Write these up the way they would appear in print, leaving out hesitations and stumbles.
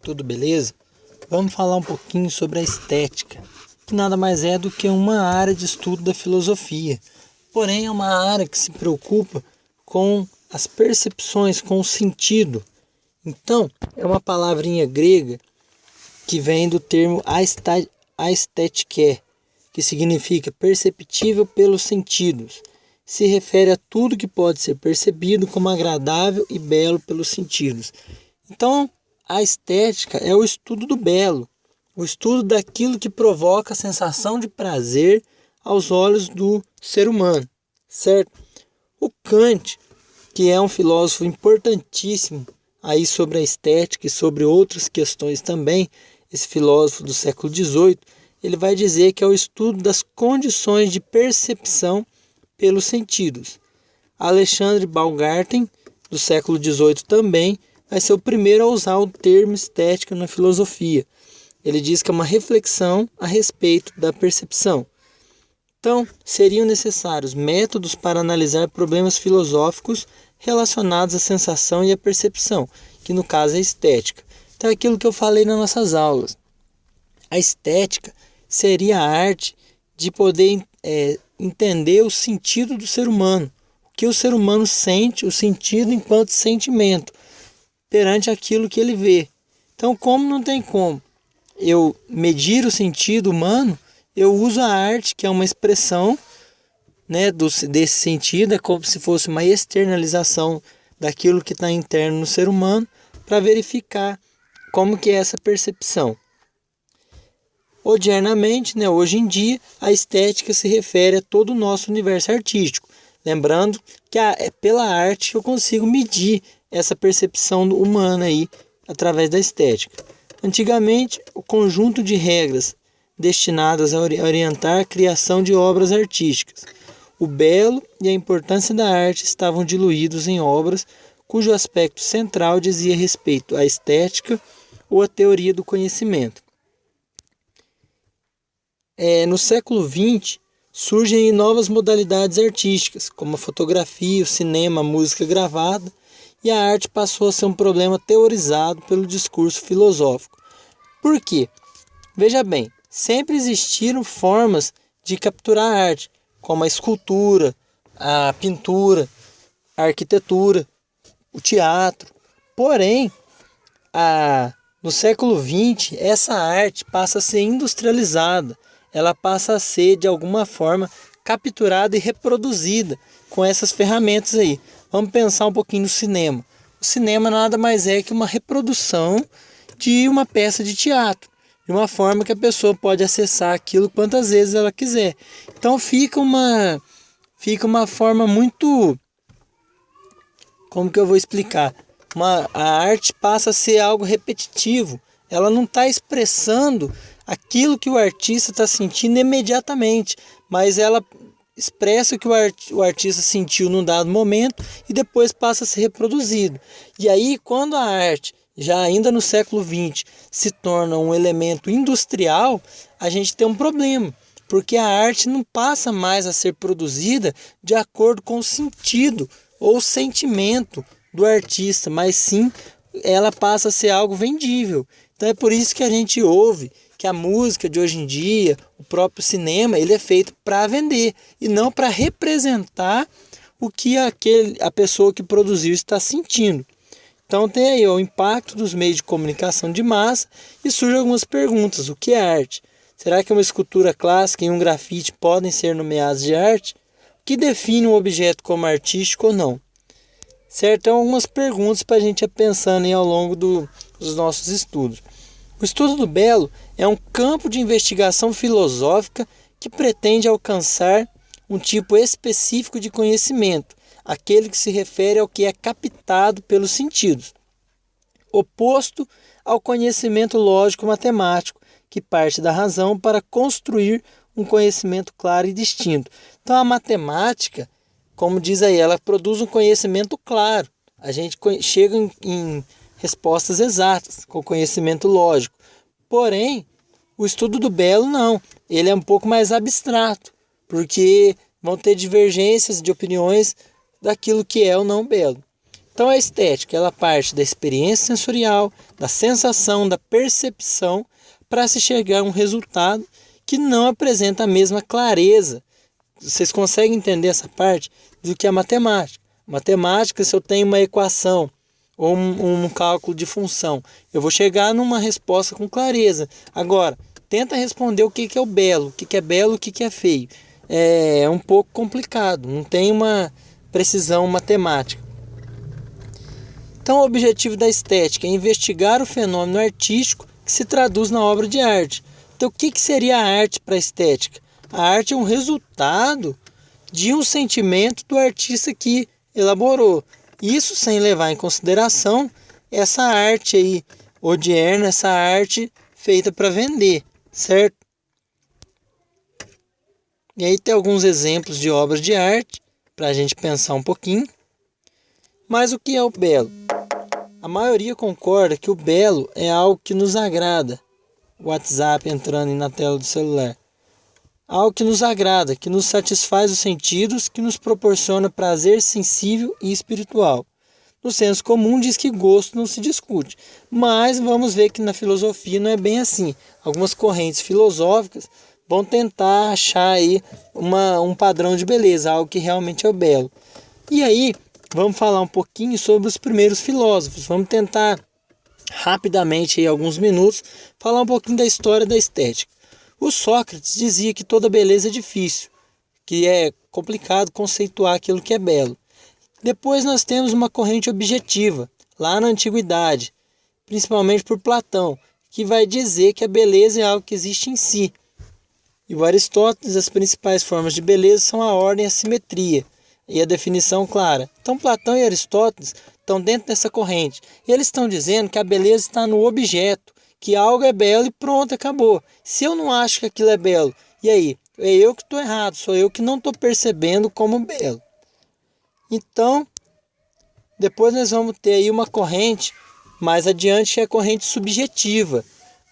Tudo beleza? Vamos falar um pouquinho sobre a estética, que nada mais é do que uma área de estudo da filosofia. Porém, é uma área que se preocupa com as percepções, com o sentido. Então, é uma palavrinha grega que vem do termo aesthetique, que significa perceptível pelos sentidos. Se refere a tudo que pode ser percebido como agradável e belo pelos sentidos. Então, a estética é o estudo do belo, o estudo daquilo que provoca a sensação de prazer aos olhos do ser humano, certo? O Kant, que é um filósofo importantíssimo aí sobre a estética e sobre outras questões também, esse filósofo do século XVIII, ele vai dizer que é o estudo das condições de percepção pelos sentidos. Alexandre Baumgarten, do século XVIII também, vai ser o primeiro a usar o termo estética na filosofia. Ele diz que é uma reflexão a respeito da percepção. Então, seriam necessários métodos para analisar problemas filosóficos relacionados à sensação e à percepção, que no caso é a estética. Então, é aquilo que eu falei nas nossas aulas. A estética seria a arte de poder entender o sentido do ser humano, o que o ser humano sente, o sentido enquanto sentimento, perante aquilo que ele vê. Então, como não tem como eu medir o sentido humano, eu uso a arte, que é uma expressão, desse sentido, é como se fosse uma externalização daquilo que está interno no ser humano, para verificar como que é essa percepção. Odiernamente, hoje em dia, a estética se refere a todo o nosso universo artístico. Lembrando que é pela arte que eu consigo medir essa percepção humana aí através da estética. Antigamente, o conjunto de regras destinadas a orientar a criação de obras artísticas. O belo e a importância da arte estavam diluídos em obras cujo aspecto central dizia respeito à estética ou à teoria do conhecimento. No século XX, surgem novas modalidades artísticas, como a fotografia, o cinema, a música gravada, e a arte passou a ser um problema teorizado pelo discurso filosófico. Por quê? Veja bem, sempre existiram formas de capturar a arte, como a escultura, a pintura, a arquitetura, o teatro. Porém, no século XX, essa arte passa a ser industrializada. Ela passa a ser, de alguma forma, capturada e reproduzida com essas ferramentas aí. Vamos pensar um pouquinho no cinema. O cinema nada mais é que uma reprodução de uma peça de teatro, de uma forma que a pessoa pode acessar aquilo quantas vezes ela quiser. Então fica uma forma muito... Como que eu vou explicar? A arte passa a ser algo repetitivo. Ela não está expressando aquilo que o artista está sentindo imediatamente, mas ela expressa o que o artista sentiu num dado momento e depois passa a ser reproduzido. E aí, quando a arte, já ainda no século XX, se torna um elemento industrial, a gente tem um problema, porque a arte não passa mais a ser produzida de acordo com o sentido ou o sentimento do artista, mas sim ela passa a ser algo vendível. Então é por isso que a gente ouve que a música de hoje em dia, o próprio cinema, ele é feito para vender e não para representar o que a pessoa que produziu está sentindo. Então tem aí o impacto dos meios de comunicação de massa e surgem algumas perguntas. O que é arte? Será que uma escultura clássica e um grafite podem ser nomeados de arte? O que define um objeto como artístico ou não? Certo? Então algumas perguntas para a gente ir pensando aí ao longo dos nossos estudos. O estudo do belo é um campo de investigação filosófica que pretende alcançar um tipo específico de conhecimento, aquele que se refere ao que é captado pelos sentidos, oposto ao conhecimento lógico-matemático, que parte da razão para construir um conhecimento claro e distinto. Então a matemática, como diz aí, ela produz um conhecimento claro. A gente chega em respostas exatas, com conhecimento lógico. Porém, o estudo do belo não. Ele é um pouco mais abstrato, porque vão ter divergências de opiniões daquilo que é ou não belo. Então a estética, ela parte da experiência sensorial, da sensação, da percepção, para se chegar a um resultado que não apresenta a mesma clareza. Vocês conseguem entender essa parte do que a matemática? Matemática, se eu tenho uma equação ou um cálculo de função, eu vou chegar numa resposta com clareza. Agora, tenta responder o que é o belo, o que é belo, o que é feio. É um pouco complicado, não tem uma precisão matemática. Então, o objetivo da estética é investigar o fenômeno artístico que se traduz na obra de arte. Então, o que seria a arte para a estética? A arte é um resultado de um sentimento do artista que elaborou. Isso sem levar em consideração essa arte aí odierna, essa arte feita para vender, certo? E aí tem alguns exemplos de obras de arte para a gente pensar um pouquinho. Mas o que é o belo? A maioria concorda que o belo é algo que nos agrada. O WhatsApp entrando na tela do celular. Algo que nos agrada, que nos satisfaz os sentidos, que nos proporciona prazer sensível e espiritual. No senso comum diz que gosto não se discute, mas vamos ver que na filosofia não é bem assim. Algumas correntes filosóficas vão tentar achar aí um padrão de beleza, algo que realmente é o belo. E aí, vamos falar um pouquinho sobre os primeiros filósofos. Vamos tentar rapidamente, aí, alguns minutos, falar um pouquinho da história da estética. O Sócrates dizia que toda beleza é difícil, que é complicado conceituar aquilo que é belo. Depois nós temos uma corrente objetiva, lá na antiguidade, principalmente por Platão, que vai dizer que a beleza é algo que existe em si. E o Aristóteles, as principais formas de beleza são a ordem e a simetria, e a definição clara. Então Platão e Aristóteles estão dentro dessa corrente. E eles estão dizendo que a beleza está no objeto, que algo é belo e pronto, acabou. Se eu não acho que aquilo é belo, e aí? É eu que estou errado, sou eu que não estou percebendo como belo. Então, depois nós vamos ter aí uma corrente mais adiante, que é a corrente subjetiva,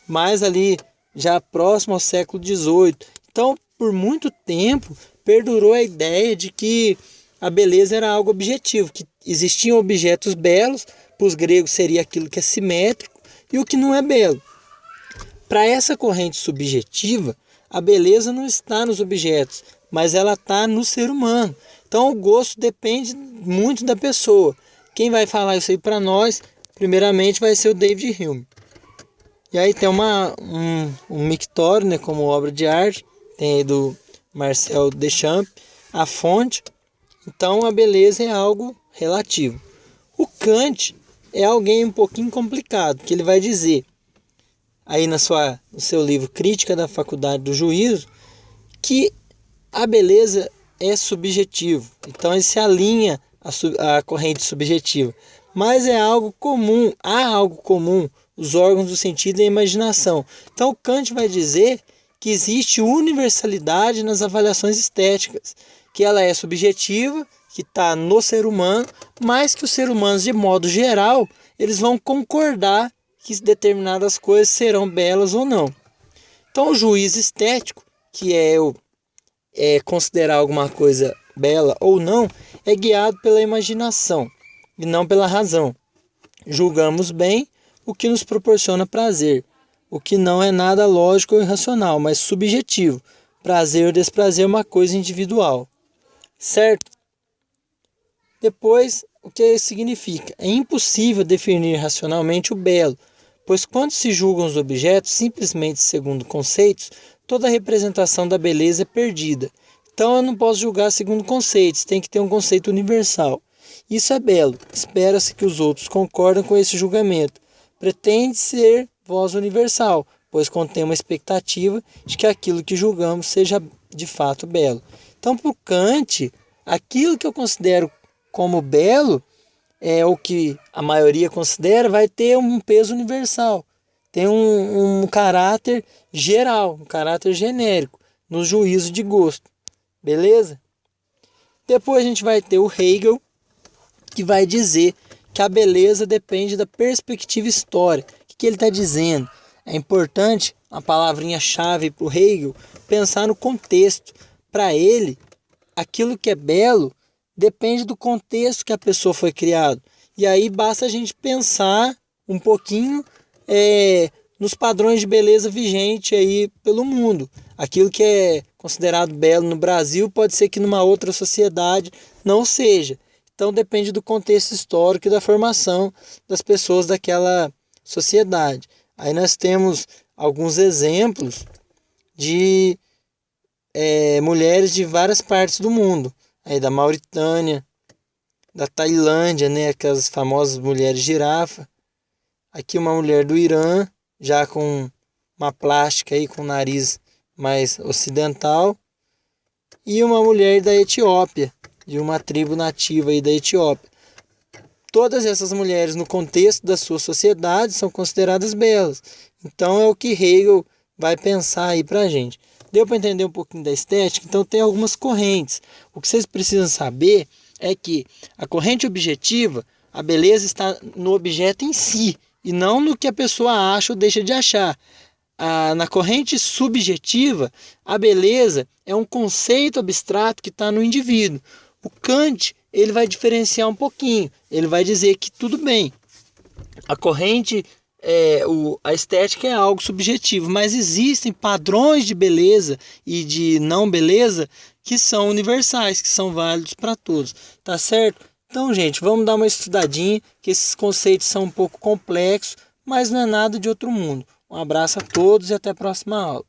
mais ali já próximo ao século XVIII. Então, por muito tempo, perdurou a ideia de que a beleza era algo objetivo, que existiam objetos belos, para os gregos seria aquilo que é simétrico, e o que não é belo. Para essa corrente subjetiva, a beleza não está nos objetos, mas ela está no ser humano. Então o gosto depende muito da pessoa. Quem vai falar isso aí para nós, primeiramente, vai ser o David Hume. E aí tem um mictório, né, como obra de arte, tem aí do Marcel Duchamp, a fonte. Então a beleza é algo relativo. O Kant é alguém um pouquinho complicado, que ele vai dizer, aí no seu livro Crítica da Faculdade do Juízo, que a beleza é subjetivo. Então ele se alinha à corrente subjetiva. Mas é algo comum, há algo comum, os órgãos do sentido e a imaginação. Então Kant vai dizer que existe universalidade nas avaliações estéticas, que ela é subjetiva, que está no ser humano, mas que os seres humanos, de modo geral, eles vão concordar que determinadas coisas serão belas ou não. Então o juízo estético, que é considerar alguma coisa bela ou não, é guiado pela imaginação e não pela razão. Julgamos bem o que nos proporciona prazer, o que não é nada lógico ou irracional, mas subjetivo. Prazer ou desprazer é uma coisa individual. Certo? Depois, o que isso significa? É impossível definir racionalmente o belo, pois quando se julgam os objetos simplesmente segundo conceitos, toda a representação da beleza é perdida. Então eu não posso julgar segundo conceitos, tem que ter um conceito universal. Isso é belo, espera-se que os outros concordem com esse julgamento. Pretende ser voz universal, pois contém uma expectativa de que aquilo que julgamos seja de fato belo. Então, para o Kant, aquilo que eu considero como belo, é o que a maioria considera, vai ter um peso universal. Tem um caráter geral, um caráter genérico, no juízo de gosto. Beleza? Depois a gente vai ter o Hegel, que vai dizer que a beleza depende da perspectiva histórica. O que ele está dizendo? É importante, a palavrinha-chave para o Hegel, pensar no contexto. Para ele, aquilo que é belo depende do contexto que a pessoa foi criada. E aí basta a gente pensar um pouquinho nos padrões de beleza vigente aí pelo mundo. Aquilo que é considerado belo no Brasil pode ser que numa outra sociedade não seja. Então depende do contexto histórico e da formação das pessoas daquela sociedade. Aí nós temos alguns exemplos de mulheres de várias partes do mundo. Aí da Mauritânia, da Tailândia, né, aquelas famosas mulheres girafa. Aqui uma mulher do Irã, já com uma plástica aí, com o nariz mais ocidental. E uma mulher da Etiópia, de uma tribo nativa aí da Etiópia. Todas essas mulheres, no contexto da sua sociedade, são consideradas belas. Então é o que Hegel vai pensar aí pra gente. Deu para entender um pouquinho da estética? Então tem algumas correntes. O que vocês precisam saber é que a corrente objetiva, a beleza está no objeto em si, e não no que a pessoa acha ou deixa de achar. Na corrente subjetiva, a beleza é um conceito abstrato que está no indivíduo. O Kant ele vai diferenciar um pouquinho. Ele vai dizer que tudo bem, a corrente, a estética é algo subjetivo, mas existem padrões de beleza e de não beleza que são universais, que são válidos para todos, tá certo? Então, gente, vamos dar uma estudadinha, que esses conceitos são um pouco complexos, mas não é nada de outro mundo. Um abraço a todos e até a próxima aula.